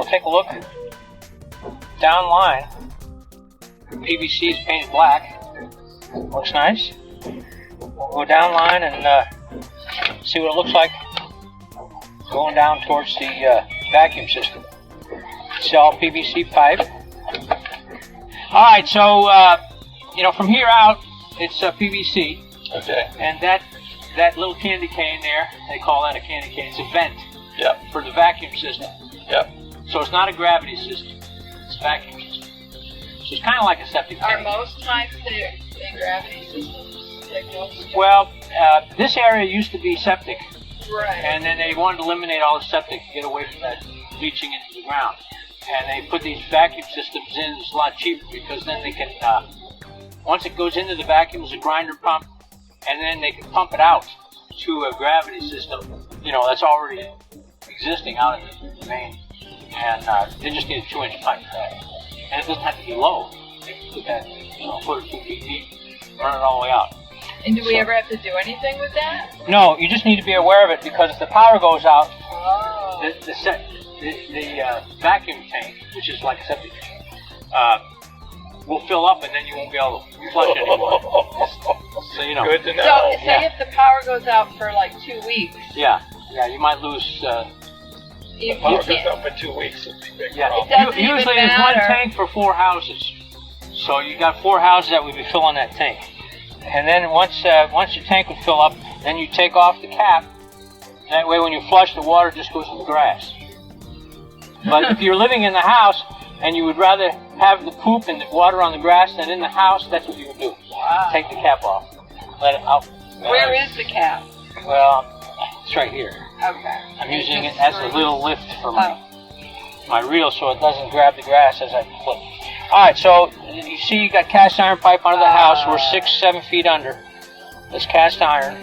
take a look down line. PVC is painted black. Looks nice. We'll go down line and see what it looks like going down towards the vacuum system. It's all PVC pipe. Alright, so from here out it's PVC. Okay. And that little candy cane there, they call that a candy cane, it's a vent. Yep. For the vacuum system. Yep. So it's not a gravity system, it's a vacuum system. So it's kind of like a septic tank. Are most times they gravity systems? Like most? Well, this area used to be septic. Right. And then they wanted to eliminate all the septic to get away from that leaching into the ground. And they put these vacuum systems in. It's a lot cheaper because then they can, once it goes into the vacuum, there's a grinder pump, and then they can pump it out to a gravity system, that's already existing out in the main. And they just need a 2-inch pipe for that. And it doesn't have to be low. They can put that, put it 2 feet deep, run it all the way out. And do we ever have to do anything with that? No, you just need to be aware of it because if the power goes out, the vacuum tank, which is like a septic tank, will fill up and then you won't be able to flush anymore. So, Good to know. So, say if the power goes out for like 2 weeks. Yeah, you might lose. The power goes out for 2 weeks. It's a big problem. Usually there's one tank for 4 houses. So you got 4 houses that would be filling that tank. And then once your tank would fill up, then you take off the cap. That way when you flush, the water just goes to the grass. But if you're living in the house and you would rather have the poop and the water on the grass than in the house, that's what you would do. Wow. Take the cap off. Let it out. Where is the cap? Well, it's right here. Okay. I'm using it as a little lift for my reel so it doesn't grab the grass as I flip. Alright, so you see you got cast iron pipe under the house. We're 6-7 feet under. It's cast iron.